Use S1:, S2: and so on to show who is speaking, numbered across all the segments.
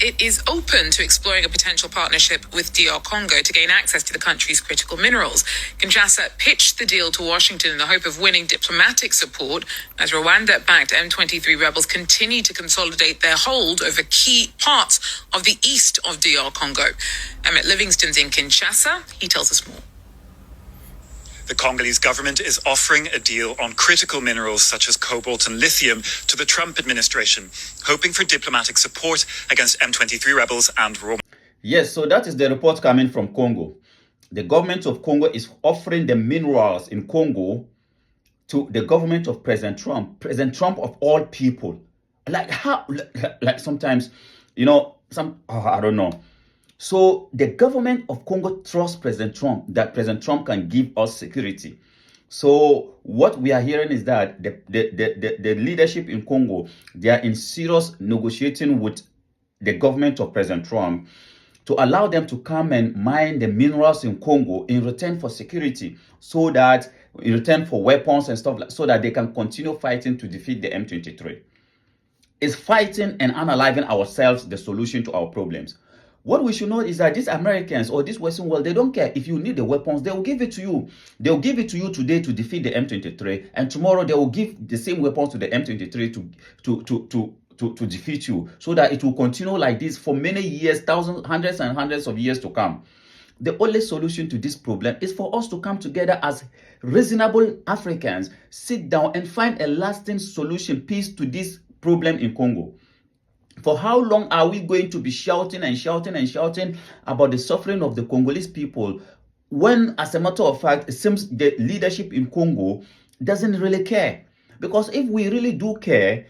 S1: it is open to exploring a potential partnership with DR Congo to gain access to the country's critical minerals. Kinshasa pitched the deal to Washington in the hope of winning diplomatic support as Rwanda-backed M23 rebels continue to consolidate their hold over key parts of the east of DR Congo. Emmett Livingston's in Kinshasa. He tells us more.
S2: The Congolese government is offering a deal on critical minerals such as cobalt and lithium to the Trump administration, hoping for diplomatic support against M23 rebels and Rwanda.
S3: Yes, so that is the report coming from Congo. The government of Congo is offering the minerals in Congo to the government of President Trump of all people. Like how, like sometimes, I don't know. So the government of Congo trusts President Trump, that President Trump can give us security. So what we are hearing is that the leadership in Congo, they are in serious negotiating with the government of President Trump to allow them to come and mine the minerals in Congo in return for security, so that in return for weapons and stuff, so that they can continue fighting to defeat the M23. It's fighting and unaliving ourselves the solution to our problems. What we should know is that these Americans or this Western world, they don't care. If you need the weapons, they will give it to you. They'll give it to you today to defeat the M23, and tomorrow they will give the same weapons to the M23 to defeat you, so that it will continue like this for many years, thousands, hundreds and hundreds of years to come. The only solution to this problem is for us to come together as reasonable Africans, sit down and find a lasting solution, peace to this problem in Congo. For how long are we going to be shouting and shouting and shouting about the suffering of the Congolese people, when, as a matter of fact, it seems the leadership in Congo doesn't really care? Because if we really do care,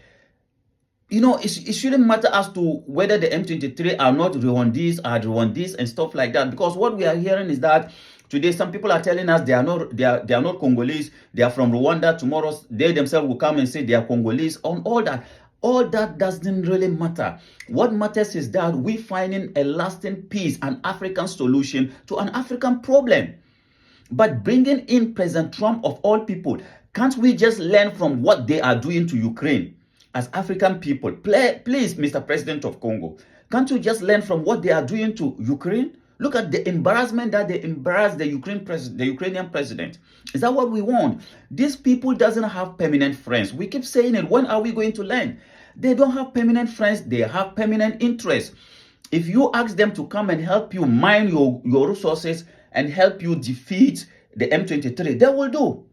S3: it shouldn't matter as to whether the M23 are not Rwandese and stuff like that. Because what we are hearing is that today some people are telling us they are not Congolese, they are from Rwanda. Tomorrow they themselves will come and say they are Congolese. On all that. All that doesn't really matter. What matters is that we're finding a lasting peace, an African solution to an African problem. But bringing in President Trump of all people, can't we just learn from what they are doing to Ukraine as African people? Please, Mr. President of Congo, can't you just learn from what they are doing to Ukraine? Look at the embarrassment that they embarrassed the Ukrainian president. Is that what we want? These people doesn't have permanent friends. We keep saying it. When are we going to learn? They don't have permanent friends. They have permanent interests. If you ask them to come and help you mine your resources and help you defeat the M23, they will do.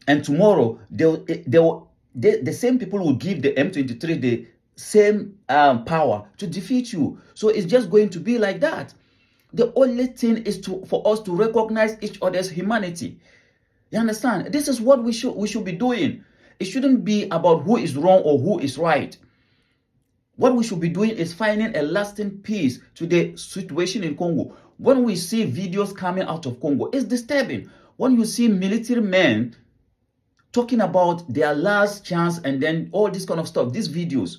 S3: And tomorrow, the same people will give the M23 the same power to defeat you. So it's just going to be like that. The only thing is for us to recognize each other's humanity. You understand? This is what we should be doing. It shouldn't be about who is wrong or who is right. What we should be doing is finding a lasting peace to the situation in Congo. When we see videos coming out of Congo, it's disturbing. When you see military men talking about their last chance and then all this kind of stuff, these videos.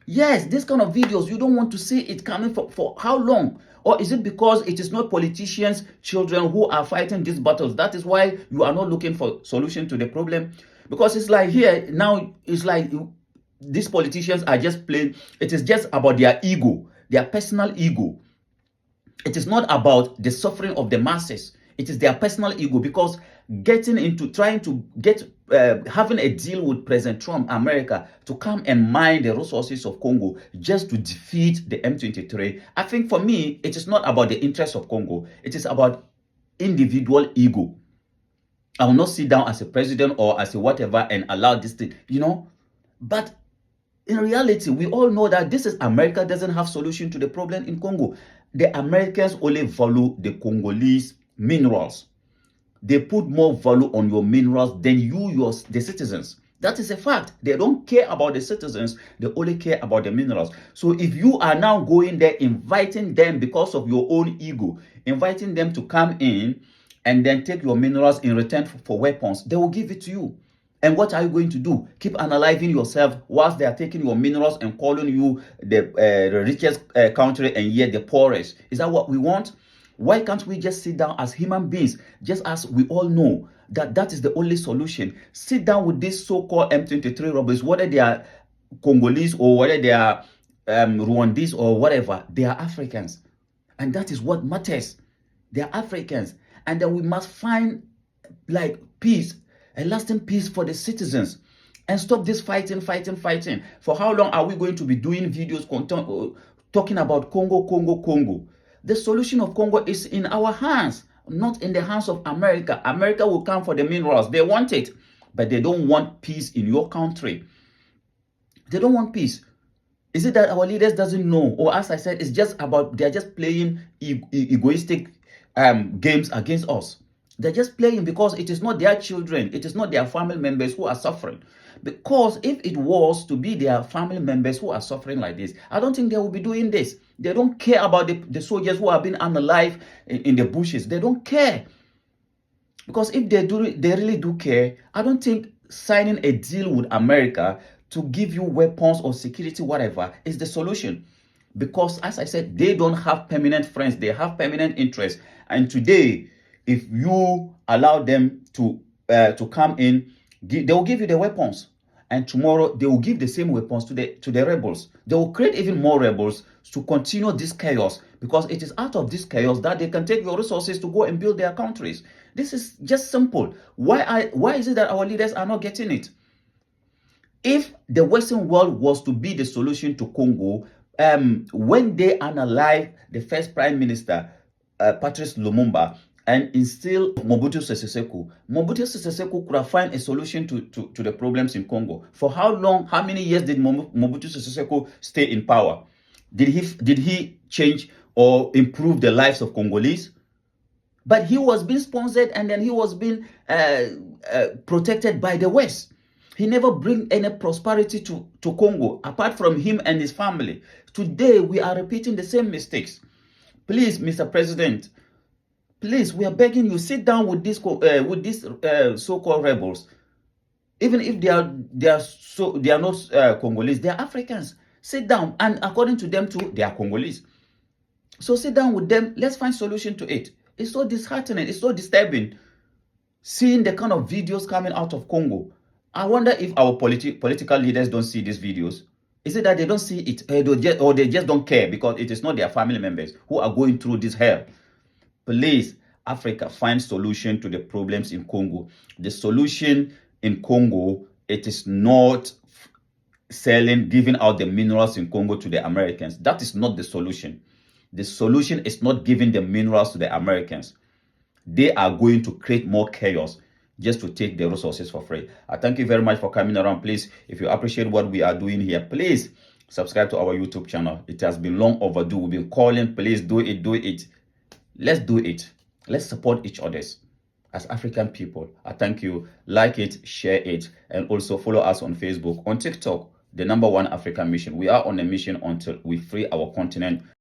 S3: Yes, this kind of videos, you don't want to see it coming for how long? Or is it because it is not politicians' children who are fighting these battles? That is why you are not looking for solution to the problem? Because it's like here, now it's like these politicians are just playing. It is just about their ego, their personal ego. It is not about the suffering of the masses. It is their personal ego, because trying to get having a deal with President Trump, America, to come and mine the resources of Congo just to defeat the M23. I think for me, it is not about the interests of Congo. It is about individual ego. I will not sit down as a president or as a whatever and allow this thing, But in reality, we all know that America doesn't have solution to the problem in Congo. The Americans only value the Congolese minerals. They put more value on your minerals than the citizens. That is a fact. They don't care about the citizens. They only care about the minerals. So if you are now going there, inviting them because of your own ego, inviting them to come in and then take your minerals in return for weapons, they will give it to you. And what are you going to do? Keep analyzing yourself whilst they are taking your minerals and calling you the richest country and yet the poorest. Is that what we want? Why can't we just sit down as human beings, just as we all know that is the only solution? Sit down with these so-called M23 robbers, whether they are Congolese or whether they are Rwandese or whatever, they are Africans. And that is what matters. They are Africans. And then we must find peace, a lasting peace for the citizens, and stop this fighting. For how long are we going to be doing videos talking about Congo? The solution of Congo is in our hands, not in the hands of America. America will come for the minerals. They want it, but they don't want peace in your country. They don't want peace. Is it that our leaders doesn't know? Or as I said, it's just about they're just playing egoistic games against us. They're just playing because it is not their children, it is not their family members who are suffering. Because if it was to be their family members who are suffering like this, I don't think they will be doing this. They don't care about the soldiers who have been unalive in the bushes. They don't care. Because if they really do care, I don't think signing a deal with America to give you weapons or security, whatever, is the solution. Because as I said, they don't have permanent friends. They have permanent interests. And today, if you allow them to come in, they will give you the weapons, and tomorrow they will give the same weapons to the rebels. They will create even more rebels to continue this chaos, because it is out of this chaos that they can take your resources to go and build their countries. This is just simple. Why is it that our leaders are not getting it? If the Western world was to be the solution to Congo, when they unalive the first Prime Minister, Patrice Lumumba, and instill Mobutu Sese Seko could have found a solution to the problems in Congo. For how long, how many years did Mobutu Sese Seko stay in power? Did he change or improve the lives of Congolese? But he was being sponsored, and then he was being protected by the West. He never bring any prosperity to Congo, apart from him and his family. Today, we are repeating the same mistakes. Please, Mr. President, please, we are begging you, sit down with these so-called rebels. Even if they are not Congolese, they are Africans. Sit down, and according to them too, they are Congolese. So sit down with them. Let's find solution to it. It's so disheartening. It's so disturbing seeing the kind of videos coming out of Congo. I wonder if our political leaders don't see these videos. Is it that they don't see it, or they just don't care because it is not their family members who are going through this hell? Please, Africa, find solution to the problems in Congo. The solution in Congo, it is not giving out the minerals in Congo to the Americans. That is not the solution. The solution is not giving the minerals to the Americans. They are going to create more chaos just to take the resources for free. I thank you very much for coming around. Please, if you appreciate what we are doing here, please subscribe to our YouTube channel. It has been long overdue. We've been calling. Please do it. Let's do it. Let's support each other as African people. I thank you. Like it, share it, and also follow us on Facebook, on TikTok, the #1 African Mission. We are on a mission until we free our continent